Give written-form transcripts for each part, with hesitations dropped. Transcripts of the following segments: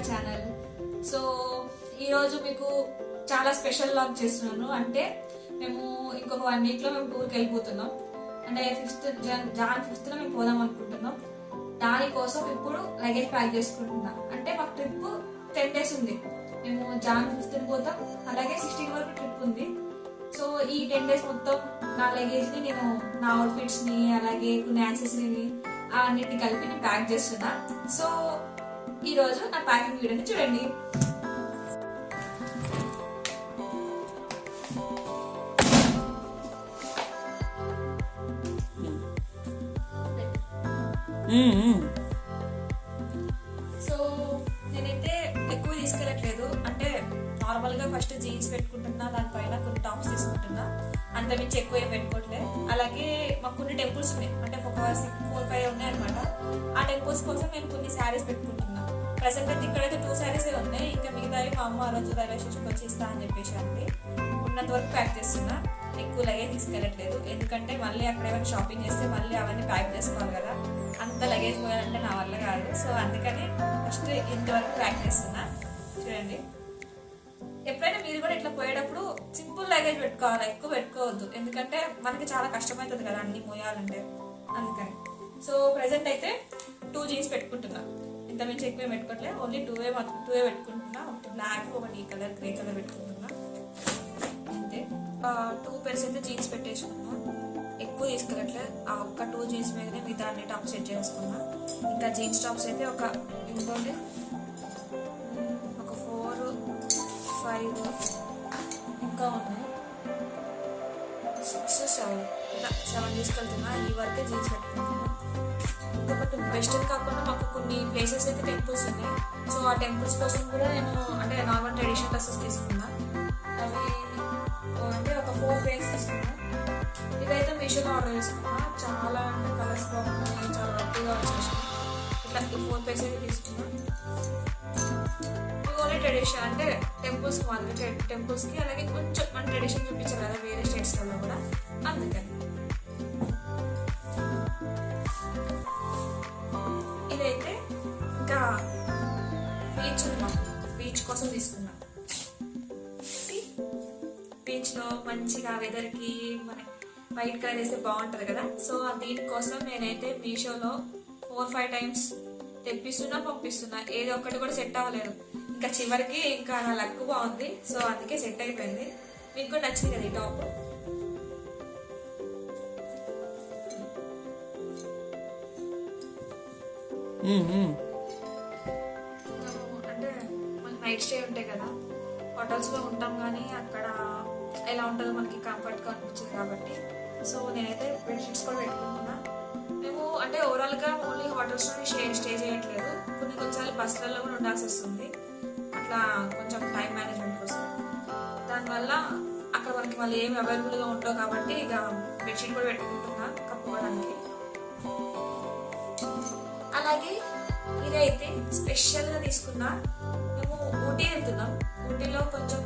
Channel. So ఈరోజు మీకు చాలా స్పెషల్ వ్లాగ్ చేస్తున్నాను. అంటే మేము ఇంకొక 1 వీక్లో మేము టూర్కి వెళ్ళిపోతున్నాం. అంటే జాన్ 5th మేము పోదాం అనుకుంటున్నాం. దానికోసం ఇప్పుడు లగేజ్ ప్యాక్ చేసుకుంటున్నాం. అంటే మాకు ట్రిప్ 10 days ఉంది. మేము జాన్ 5th పోతాం, అలాగే 16 వరకు ట్రిప్ ఉంది. సో ఈ 10 days మొత్తం నా లగేజ్ని నేను నా అవుట్ఫిట్స్ని అలాగే కొన్ని యాక్సెసరీని అన్నిటిని కలిపి నేను ప్యాక్ చేస్తున్నా. సో ఈరోజు నా ప్యాకింగ్ వీడియోని చూడండి. సో నేనైతే ఎక్కువ తీసుకెళ్ళట్లేదు. అంటే నార్మల్గా ఫస్ట్ జీన్స్ పెట్టుకుంటున్నా, దానిపైన కొన్ని టాప్స్ తీసుకుంటున్నా, అంతమించి ఎక్కువ ఏం పెట్టుకోవట్లేదు. అలాగే మాకు కొన్ని టెంపుల్స్ ఉన్నాయి, అంటే ఒక 4-5 ఉన్నాయి అనమాట. ఆ టెంపుల్స్ కోసం నేను కొన్ని శారీస్ పెట్టుకుంటున్నా. ప్రెసెంట్ అయితే ఇక్కడైతే 2 శారీసే ఉన్నాయి. ఇంకా మిగతావి మా అమ్మ ఆ రోజు రైల్వే స్టేషన్కి వచ్చి ఇస్తా అని చెప్పేసి అంది. ఉన్నంత వరకు ప్యాక్ చేస్తున్నా, ఎక్కువ లగేజ్ తీసుకెళ్ళట్లేదు. ఎందుకంటే మళ్ళీ అక్కడ ఏమైనా షాపింగ్ చేస్తే మళ్ళీ అవన్నీ ప్యాక్ చేసుకోవాలి కదా, అంత లగేజ్ పోయాలంటే నా వల్ల కాదు. సో అందుకని ఫస్ట్ ఇంతవరకు ప్యాక్ చేస్తున్నా. చూడండి, ఎప్పుడైనా మీరు కూడా ఇట్లా పోయేటప్పుడు సింపుల్ లగేజ్ పెట్టుకోవాలి, ఎక్కువ పెట్టుకోవద్దు. ఎందుకంటే మనకి చాలా కష్టమవుతుంది కదా అన్ని మోయాలంటే, అందుకని. సో ప్రెసెంట్ అయితే 2 జీన్స్ పెట్టుకుంటున్నా, ఇంత మించి ఎక్కువ పెట్టుకోవట్లే. ఓన్లీ 2 పెట్టుకుంటున్నా. ఒకటి బ్లాక్, ఒకటి ఈ కలర్ గ్రే కలర్ పెట్టుకుంటున్నా, అంతే. 2 pairs అయితే జీన్స్ పెట్టేసుకున్నా, ఎక్కువ తీసుకెళ్ళట్లేదు. ఆ ఒక్క 2 జీన్స్ మీదనే మిగతా అన్ని టాప్స్ సెట్ చేసుకున్నా. ఇంకా జీన్స్ టాప్స్ అయితే ఒక 4-5 ఇంకా ఉన్నాయి, 6-7 ఇలా 7 తీసుకెళ్తున్నా. ఈ వరకే జీన్స్ పెట్టుకుంటున్నా. ఇంకొకటి వెస్టర్న్ కాకుండా మాకు కొన్ని ప్లేసెస్ అయితే టెంపుల్స్ ఉన్నాయి. సో ఆ టెంపుల్స్ కోసం కూడా నేను అంటే నార్మల్ ట్రెడిషనల్ డ్రెస్సెస్ తీసుకున్నా. అవి అంటే ఒక 4 pairs తీసుకున్నా. ఇవైతే మీషోలో ఆర్డర్ చేసుకున్నా. చాలా అంటే కలర్స్ బాగున్నాయి, చాలా రద్దీగా వచ్చేసాయి. ఇట్లా ఈ 4 pairs అయితే తీసుకున్నా. ఓన్లీ ట్రెడిషన్ అంటే టెంపుల్స్కి మాత్రమే, టెంపుల్స్కి అలాగే కొంచెం మన ట్రెడిషన్ చూపించారు కదా వేరే స్టేట్స్లలో కూడా, అందుకని. ఇదైతే ఇంకా బీచ్ ఉంది, మాకు బీచ్ కోసం తీసుకున్నా. బీచ్లో మంచిగా వెదర్కి మన వైట్ కలర్ వేస్తే బాగుంటుంది కదా. సో దీనికోసం నేనైతే మీషోలో 4-5 times తెప్పిస్తున్నా, పంపిస్తున్నా. ఏదో ఒకటి కూడా సెట్ అవ్వలేదు. ఇంకా చివరికి ఇంకా నా లక్ బాగుంది, సో అందుకే సెట్ అయిపోయింది. మీకు కూడా నచ్చింది కదా ఈ టాప్. అంటే మనకి నైట్ స్టే ఉంటాయి కదా, హోటల్స్లో ఉంటాం, కానీ అక్కడ ఎలా ఉంటుందో మనకి కంఫర్ట్గా అనిపించింది కాబట్టి సో నేనైతే బెడ్షీట్స్ కూడా పెట్టుకుంటున్నా. మేము అంటే ఓవరాల్గా ఓన్లీ హోటల్స్లో స్టే చేయట్లేదు, కొన్నిసార్లు బస్సులలో కూడా ఉండాల్సి వస్తుంది. అట్లా కొంచెం టైం మేనేజ్మెంట్ కోసం. దానివల్ల అక్కడ మనకి మళ్ళీ ఏమి అవైలబుల్గా ఉండవు కాబట్టి ఇక బెడ్షీట్ కూడా పెట్టుకుంటున్నా కప్పుకోవడానికి. అలాగే ఇదైతే స్పెషల్గా తీసుకున్నా. మేము ఊటీ వెళ్తున్నాం. ఊటీలో కొంచెం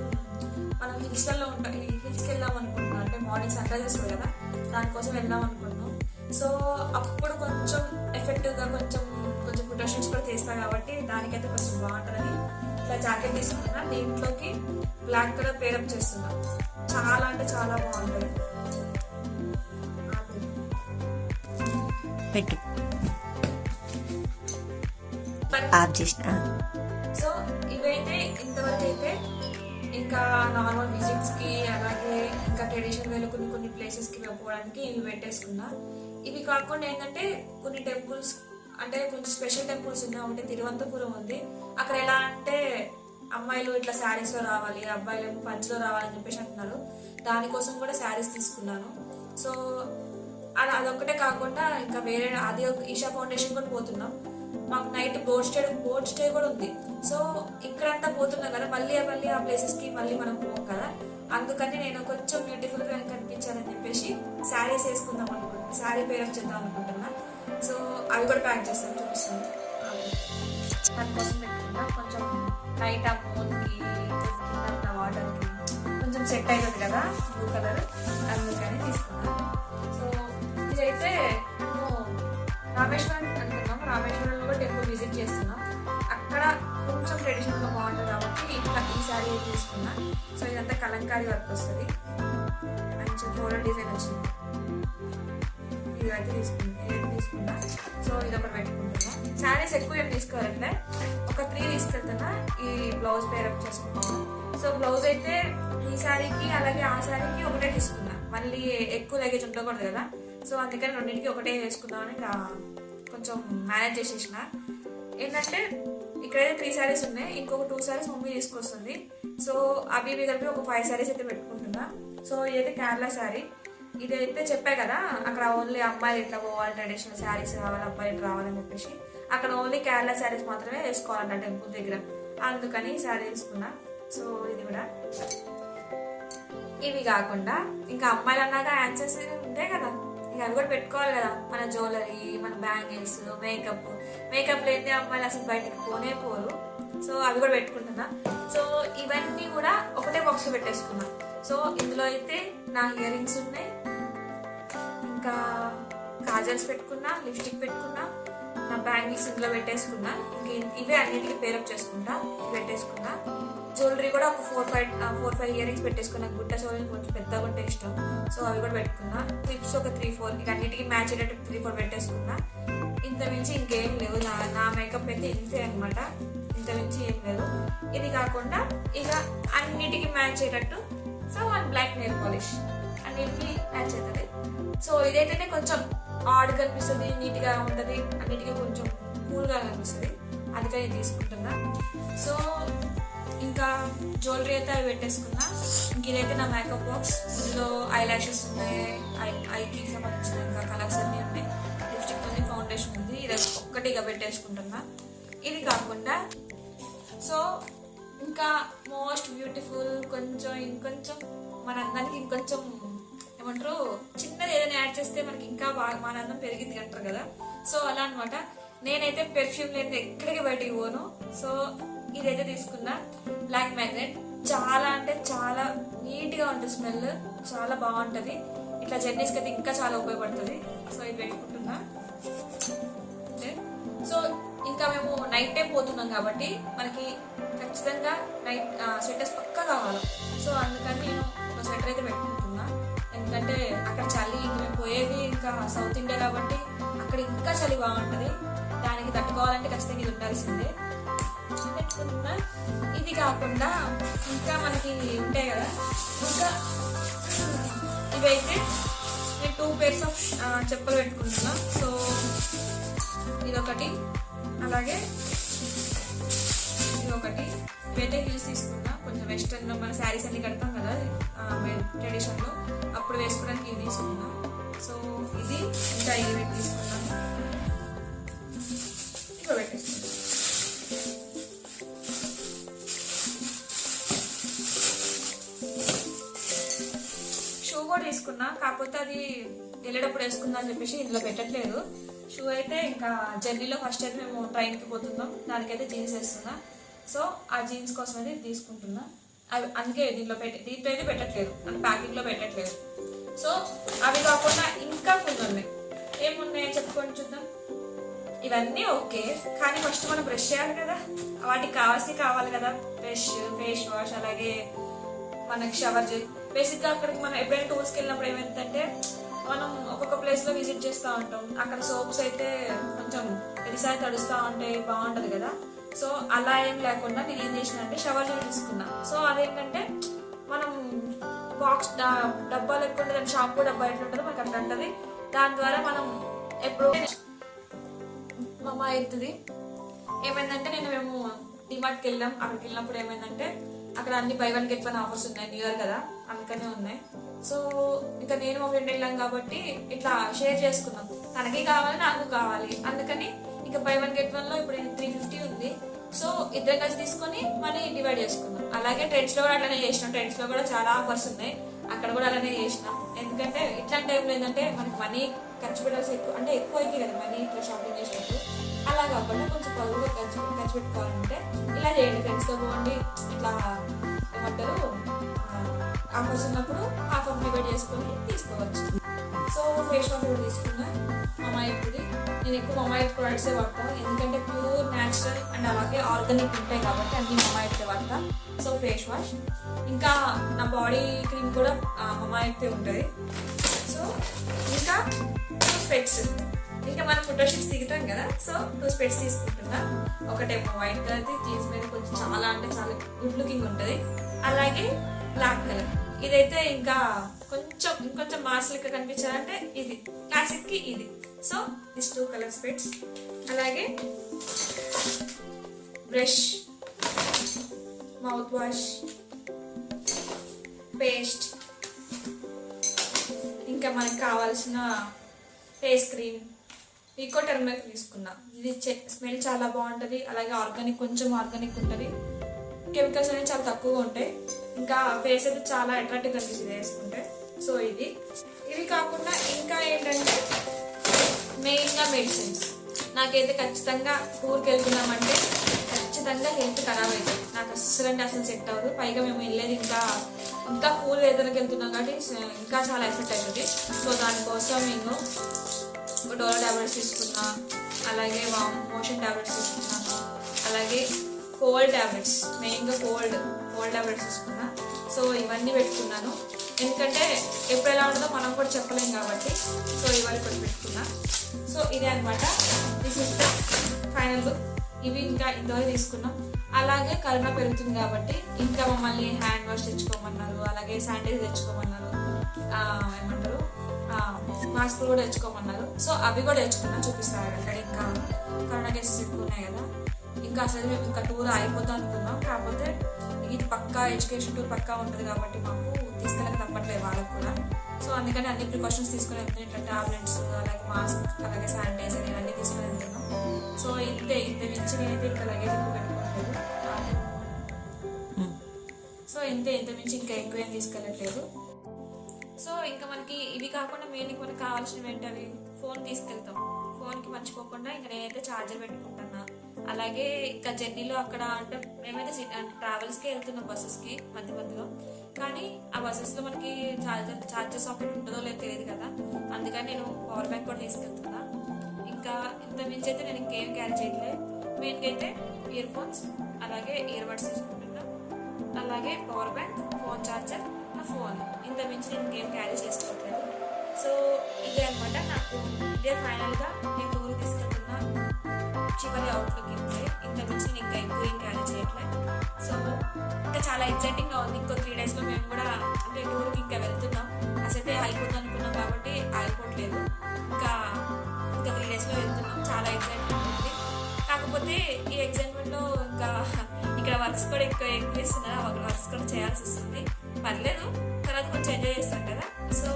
మనం హిల్స్కి వెళ్దాం అనుకుంటున్నాం. అంటే మార్నింగ్ సన్రైజ్ వస్తుంది కదా, దానికోసం వెళ్దాం అనుకుంటున్నాం. సో అప్పుడు కొంచెం ఎఫెక్టివ్గా కొంచెం ఫోటోషూట్స్ కూడా తీస్తాం కాబట్టి దానికైతే కొంచెం బాగుంటుందని ఇట్లా జాకెట్ తీసుకున్నా. దీంట్లోకి బ్లాక్ కలర్ పేరప్ చేస్తున్నా. చాలా అంటే చాలా బాగుంటుంది. సో ఇవైతే ఇంతవరకు అయితే ఇంకా నార్మల్ విజిట్స్కి అలాగే ఇంకా ట్రెడిషనల్ వేలో కొన్ని ప్లేసెస్కి వెళ్ళిపోవడానికి ఇవి పెట్టేసుకున్నా. ఇవి కాకుండా ఏంటంటే కొన్ని టెంపుల్స్ అంటే కొంచెం స్పెషల్ టెంపుల్స్ ఉన్నాయి. ఒకటి తిరువనంతపురం ఉంది. అక్కడ ఎలా అంటే అమ్మాయిలు ఇట్లా శారీస్లో రావాలి, అబ్బాయిలు పంచలో రావాలని చెప్పేసి అంటున్నారు. దానికోసం కూడా శారీస్ తీసుకున్నాను. సో అదొక్కటే కాకుండా ఇంకా వేరే అది ఈషా ఫౌండేషన్ కూడా పోతున్నాం. మాకు నైట్ బోట్ స్టే కూడా ఉంది. సో ఇక్కడంతా పోతున్నాం కదా, మళ్ళీ ఆ ప్లేసెస్కి మళ్ళీ మనం పోం కదా, అందుకని నేను కొంచెం బ్యూటిఫుల్గా కనిపించాలని చెప్పేసి శారీస్ వేసుకుందాం అనుకుంటున్నాను. శారీ పేరప్ చేద్దాం అనుకుంటున్నా. సో అవి కూడా ప్యాక్ చేస్తాను, చూపిస్తాను. దానికోసం పెట్టుకున్నా. కొంచెం నైట్ ఆ మూన్కి కింద వాటర్కి కొంచెం సెట్ అవుతుంది కదా బ్లూ కలర్, అందుకని తీసుకున్నాను. సో ఇదైతే మేము రామేశ్వరం అనుకున్నాం. రామేశ్వరంలో కూడా టెంపుల్ విజిట్ చేస్తున్నాం. అక్కడ కొంచెం ట్రెడిషనల్గా బాగుంటుంది కాబట్టి ఇట్లా ఈ శారీ తీసుకున్నా. సో ఇదంతా కలంకారీ వర్క్ వస్తుంది, మంచి ఫ్లోరల్ డిజైన్ వచ్చింది. ఇది అయితే తీసుకున్నా. సో ఇది ఒకటి పెట్టుకుంటున్నా. శారీస్ ఎక్కువ ఏం తీసుకోవాలంటే ఒక 3 తీసుకెళ్తున్నా. ఈ బ్లౌజ్ పేరప్ చేసుకుంటున్నా. సో బ్లౌజ్ అయితే ఈ శారీకి అలాగే ఆ శారీకి ఒకటే తీసుకున్నా, మళ్ళీ ఎక్కువ లగేజ్ ఉండకూడదు కదా. సో అందుకని రెండింటికి ఒకటే వేసుకుందామని ఇంకా కొంచెం మేనేజ్ చేసేసిన. ఏంటంటే ఇక్కడైతే 3 శారీస్ ఉన్నాయి, ఇంకొక 2 శారీస్ మమ్మీ తీసుకొస్తుంది. సో అవి కలిపి ఒక 5 శారీస్ అయితే పెట్టుకుంటున్నా. సో ఇదైతే కేరళ శారీ. ఇదైతే చెప్పా కదా అక్కడ ఓన్లీ అమ్మాయిలు ఇట్లా పోవాలి, ట్రెడిషనల్ శారీస్ రావాలి, అబ్బాయిలు ఇట్లా రావాలని చెప్పేసి అక్కడ ఓన్లీ కేరళ శారీస్ మాత్రమే వేసుకోవాలంట టెంపుల్ దగ్గర. అందుకని ఈ శారీ తీసుకున్నా. సో ఇది కూడా. ఇవి కాకుండా ఇంకా అమ్మాయిలు అన్నాక యాన్సర్స్ ఉంటాయి కదా, ఇక అవి కూడా పెట్టుకోవాలి కదా. మన జ్యువెలరీ, మన బ్యాంగిల్స్, మేకప్ లేని అమ్మాయిలు అసలు బయటకు పోరు. సో అవి కూడా పెట్టుకుంటున్నా. సో ఇవన్నీ కూడా ఒకటే బాక్స్ లో పెట్టేసుకున్నా. సో ఇందులో అయితే నా ఇయర్ రింగ్స్ ఉన్నాయి, ఇంకా కాజల్స్ పెట్టుకున్నా, లిప్స్టిక్ పెట్టుకున్నా, నా బ్యాంగిల్స్ ఇందులో పెట్టేసుకున్నా. ఇంక ఇవే అన్నిటికీ పేరప్ చేసుకుంటా, పెట్టేసుకున్నా. జ్యువెలరీ కూడా ఒక 4-5 ఇయర్ రింగ్స్ పెట్టేసుకున్నా. గుట్ట జ్యువెలరీ కొంచెం పెద్దగా ఉంటే ఇష్టం. సో అవి కూడా పెట్టుకున్నా. క్లిప్స్ ఒక 3-4, ఇక అన్నిటికీ మ్యాచ్ అయ్యేటట్టు 3-4 పెట్టేసుకున్నా. ఇంత మించి ఇంకేం లేవు. నా మేకప్ అయితే ఇంతే అనమాట, ఇంత మించి ఏం లేదు. ఇది కాకుండా ఇక అన్నిటికీ మ్యాచ్ అయ్యేటట్టు సో 1 బ్లాక్ నెయిల్ పాలిష్ అన్నిటికీ మ్యాచ్ అవుతుంది. సో ఇదైతేనే కొంచెం ఆడ్ కనిపిస్తుంది, నీట్గా ఉంటుంది, అన్నిటికీ కొంచెం కూల్గా కనిపిస్తుంది. అందుకని తీసుకుంటున్నా. సో ఇంకా జ్యువెలరీ అయితే అవి పెట్టేసుకున్నా. ఇంక ఇదైతే నా మేకప్ బాక్స్. ఇందులో ఐ లాషెస్ ఉన్నాయి, ఐకి సంబంధించిన ఇంకా కలర్స్ అన్నీ ఉన్నాయి, లిప్స్టిక్ ఉంది, ఫౌండేషన్ ఉంది. ఇది ఒక్కటిగా పెట్టేసుకుంటున్నా. ఇది కాకుండా సో ఇంకా మోస్ట్ బ్యూటిఫుల్ ఇంకొంచెం మన అందానికి ఇంకొంచెం ఏమంటారు చిన్నది ఏదైనా యాడ్ చేస్తే మనకి ఇంకా బాగా మన అందం పెరిగింది అంటారు కదా. సో అలా అనమాట. నేనైతే పెర్ఫ్యూమ్ లేని ఎక్కడికి బయటికి పోను. సో ఇదైతే తీసుకున్నా, బ్లాక్ మ్యాగ్నెట్. చాలా అంటే చాలా నీట్ గా ఉంటుంది, స్మెల్ చాలా బాగుంటది. ఇట్లా జర్నీస్కి అయితే ఇంకా చాలా ఉపయోగపడుతుంది. సో ఇది పెట్టుకుంటున్నా. సో ఇంకా మేము నైట్ టైం పోతున్నాం కాబట్టి మనకి ఖచ్చితంగా నైట్ స్వెటర్స్ పక్కా కావాలి. సో అందుకని నేను ఒక స్వెటర్ అయితే పెట్టుకుంటున్నా. ఎందుకంటే అక్కడ చలి, ఇంకా మేము పోయేది ఇంకా సౌత్ ఇండియా కాబట్టి అక్కడ ఇంకా చలి బాగుంటుంది. దానికి తట్టుకోవాలంటే ఖచ్చితంగా ఇది ఉండాల్సిందే. పెట్టుకుంటున్నా. ఇది కాకుండా ఇంకా మనకి ఉంటాయి కదా, ఇంకా ఇవైతే నేను 2 pairs ఆఫ్ చెప్పులు పెట్టుకుంటున్నా. సో ఇదొకటి, అలాగే ఇదొకటి. ఇవైతే హీల్స్ తీసుకున్నా. కొంచెం వెస్టర్న్ మన శారీస్ అన్ని కడతాం కదా ట్రెడిషన్లో, అప్పుడు వేసుకోవడానికి ఇవి తీసుకున్నా. సో ఇది ఇంకా ఇవి తీసుకున్నాను. ఇవి పెట్టేసుకున్నాను. షూ కూడా తీసుకున్నా, కాకపోతే అది వెళ్ళేటప్పుడు వేసుకుందా అని చెప్పేసి ఇందులో పెట్టట్లేదు. షూ అయితే ఇంకా జర్నీలో ఫస్ట్ అయితే మేము ట్రైన్కి పోతున్నాం, దానికైతే జీన్స్ వేస్తున్నా. సో ఆ జీన్స్ కోసం అయితే తీసుకుంటున్నా. అవి అందుకే దీంట్లో అయితే పెట్టట్లేదు, అంటే ప్యాకింగ్లో పెట్టట్లేదు. సో అవి కాకుండా ఇంకా కొన్ని ఉన్నాయి. ఏమున్నాయో చెప్పుకొని చూద్దాం. ఇవన్నీ ఓకే, కానీ ఫస్ట్ మనం బ్రష్ చేయాలి కదా, వాటికి కావాలి కదా. బ్రష్, ఫేస్ వాష్, అలాగే మనకి షవర్ జెల్. బేసిక్గా అక్కడికి మనం ఎప్పుడైనా టూర్స్కి వెళ్ళినప్పుడు ఏమైందంటే మనం ఒక్కొక్క ప్లేస్లో విజిట్ చేస్తూ ఉంటాం. అక్కడ సోప్స్ అయితే కొంచెం ప్రతిసారి తడుస్తూ ఉంటే బాగుంటుంది కదా. సో అలా ఏం లేకుండా నేను ఏం చేసిన అంటే షవర్ జెల్ తీసుకున్నా. సో అదేంటంటే మనం బాక్స్ డబ్బాలు ఎక్కువ ఉంటుంది, షాంపూ డబ్బా ఎట్లా ఉంటుందో మనకు అట్లా ఉంటుంది. దాని ద్వారా మనం ఎప్పుడు మా అమ్మ అవుతుంది. ఏమైందంటే మేము డిమార్ట్కి వెళ్ళాం. అక్కడికి వెళ్ళినప్పుడు ఏమైందంటే అక్కడ అన్ని బై 1 get 1 ఆఫర్స్ ఉన్నాయి, న్యూ ఇయర్ కదా అందుకనే ఉన్నాయి. సో ఇంకా నేను మా ఫ్రెండ్ వెళ్ళాం కాబట్టి ఇట్లా షేర్ చేసుకున్నాం, తనకి కావాలి నాకు కావాలి. అందుకని ఇంకా బై 1 get 1లో ఇప్పుడు 350 ఉంది. సో ఇద్దరం కలిసి తీసుకొని మనీ డివైడ్ చేసుకున్నాం. అలాగే ట్రెండ్స్ లో కూడా అట్లానే చేసినాం. ట్రెండ్స్ లో కూడా చాలా ఆఫర్స్ ఉన్నాయి, అక్కడ కూడా అలానే చేసినాం. ఎందుకంటే ఇట్లాంటి టైంలో ఏంటంటే మనకి మనీ ఖర్చు పెట్టాల్సి ఎక్కువ అయితే కదా మనీ ఇట్లా షాపింగ్ చేసినప్పుడు. అలా కాకుండా కొంచెం పొదుపుగా ఖర్చు పెట్టుకోవాలంటే ఇలా చేయండి. ఫ్రెండ్స్తో పోండి, ఇట్లా ఏమంటారు ఆఫర్స్ ఉన్నప్పుడు హాఫ్ డివైడ్ చేసుకొని తీసుకోవచ్చు. సో ఫేస్ వాష్ కూడా తీసుకున్నా మమా ఎర్త్ది. నేను ఎక్కువ మమా ఎర్త్ ప్రొడక్ట్సే వాడతాను, ఎందుకంటే ప్యూర్ న్యాచురల్ అండ్ అలాగే ఆర్గానిక్ ఉంటాయి కాబట్టి అన్ని మమా ఎర్త్ వాడతా. సో ఫేస్ వాష్, ఇంకా నా బాడీ క్రీమ్ కూడా మమా ఎర్త్ ఉంటుంది. సో ఇంకా 2 స్పెట్స్, ఇంకా మనం ఫోటోషూట్స్ దిగుతాం కదా, సో 2 స్పెట్స్ తీసుకుంటున్నా. ఒకటేమో వైట్ కలర్ది, జీన్స్ మీద కొంచెం చాలా అంటే చాలా గుడ్ లుకింగ్ ఉంటుంది. అలాగే బ్లాక్ కలర్, ఇదైతే ఇంకా ఇంకొంచెం మాస్ లెక్క కనిపించాలంటే ఇది క్లాసిక్ కి ఇది. సో దిస్ 2 కలర్ స్పెట్స్. అలాగే బ్రష్, మౌత్ వాష్, పేస్ట్, ఇంకా మనకు కావాల్సిన ఫేస్ క్రీమ్, ఈకో టర్మరిక్ తీసుకున్నా. ఇది స్మెల్ చాలా బాగుంటుంది, అలాగే కొంచెం ఆర్గానిక్ ఉంటుంది, కెమికల్స్ అనేవి చాలా తక్కువగా ఉంటాయి, ఇంకా ఫేస్ అయితే చాలా అట్రాక్టివ్ కనిపిస్తుంది వేసుకుంటే. సో ఇవి కాకుండా ఇంకా ఏంటంటే మెయిన్గా మెడిసిన్స్. నాకైతే ఖచ్చితంగా టూర్కి వెళ్తున్నామంటే ఖచ్చితంగా హెల్త్ ఖరాబ్ అవుతుంది, నాకు అసలు సెట్ అవ్వదు. పైగా మేము వెళ్ళేది ఇంకా కూల్ వెదర్కి వెళ్తున్నాం కాబట్టి ఇంకా చాలా ఎఫెక్ట్ అవుతుంది. సో దానికోసం నేను డోలో ట్యాబ్లెట్స్ తీసుకున్నా, అలాగే మోషన్ ట్యాబ్లెట్స్ తీసుకున్నాను, అలాగే కోల్డ్ ట్యాబ్లెట్స్, మెయిన్గా కోల్డ్ ట్యాబ్లెట్స్ తీసుకున్నా. సో ఇవన్నీ పెట్టుకున్నాను, ఎందుకంటే ఎప్పుడు ఎలా ఉంటుందో మనం కూడా చెప్పలేం కాబట్టి. సో ఇవన్నీ కూడా పెట్టుకున్నా. సో ఇదే అనమాట, this is the final look. ఇవి ఇంకా ఇంతవరకు తీసుకున్నాం. అలాగే కరోనా పెరుగుతుంది కాబట్టి ఇంకా మమ్మల్ని హ్యాండ్ వాష్ తెచ్చుకోమన్నారు, అలాగే శానిటైజర్ తెచ్చుకోమన్నారు, ఏమంటారు మాస్కులు కూడా తెచ్చుకోమన్నారు. సో అవి కూడా తెచ్చుకున్నా, చూపిస్తారు అక్కడ. ఇంకా కరోనా కేసెస్ ఎక్కువ ఉన్నాయి కదా, ఇంకా అసలు మేము ఇంకా టూర్ అయిపోతాం అనుకున్నాం. కాకపోతే ఇది పక్కా ఎడ్యుకేషన్ టూర్ పక్కా ఉంటుంది కాబట్టి మాకు తీసుకెళ్ళక తప్పట్లేదు వాళ్ళకి కూడా. సో అందుకని అన్ని ప్రికాషన్స్ తీసుకుని వెళ్తున్నాం, ఇట్లా టాబ్లెట్స్, అలాగే మాస్క్, అలాగే శానిటైజర్ ఇవన్నీ తీసుకుని వెళ్తున్నాం. సో ఇంత మించి నేనైతే ఇంకా లగేజ్ ఎక్కువ పెట్టుకోవట్లేదు. సో ఇంత మించి ఇంకా ఎక్కువ ఏం తీసుకెళ్ళట్లేదు. సో ఇంకా మనకి ఇవి కాకుండా మెయిన్ మనకు కావాల్సినవి ఏంటవి, ఫోన్ తీసుకెళ్తాం. ఫోన్కి మర్చిపోకుండా ఇంకా నేనైతే ఛార్జర్ పెట్టుకుంటున్నా. అలాగే ఇంకా జర్నీలో అక్కడ అంటే మేమైతే ట్రావెల్స్కి వెళ్తున్నాం బస్సెస్కి మధ్యలో, కానీ ఆ బస్సెస్లో మనకి ఛార్జర్ సాకెట్ ఉంటుందో లేదో తెలియదు కదా, అందుకని నేను పవర్ బ్యాంక్ కూడా తీసుకెళ్తున్నా. ఇంకా ఇంత మించి అయితే నేను ఇంకేం క్యారీ చేయట్లేదు. మెయిన్గా అయితే ఇయర్ ఫోన్స్, అలాగే ఇయర్ బడ్స్ తీసుకుంటున్నా, అలాగే పవర్ బ్యాంక్, ఫోన్ ఛార్జర్, నా ఫోన్. ఇంత మించి నేను ఇంకేం క్యారీ చేసుకోవట్లేదు. సో ఇదే అనమాట, నాకు ఇదే ఫైనల్గా నేను టూర్ తీసుకెళ్తున్నా చివరి అవుట్లుక్. ఇంత మించి నేను ఇంకా ఎక్కువ ఏం క్యారీ చేయట్లేదు. సో ఇంకా చాలా ఎక్సైటింగ్గా ఉంది. ఇంకో 3 డేస్లో మేము కూడా అంటే టూర్కి ఇంకా వెళ్తున్నాం. అసలు అయిపోతుంది అనుకున్నాం కాబట్టి అయిపోవట్లేదు, ఇంకా 3 డేస్లో వెళ్తున్నాం. చాలా ఎక్సైట్మెంట్ ఉంది. కాకపోతే ఈ ఎగ్జైట్మెంట్లో ఇంకా ఇక్కడ వర్క్స్ కూడా ఎక్కువ ఇస్తున్నారు, అక్కడ వర్క్స్ కూడా చేయాల్సి వస్తుంది. పర్లేదు, తర్వాత కొంచెం ఎంజాయ్ చేస్తాం కదా. So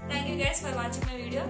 thank you guys for watching my video.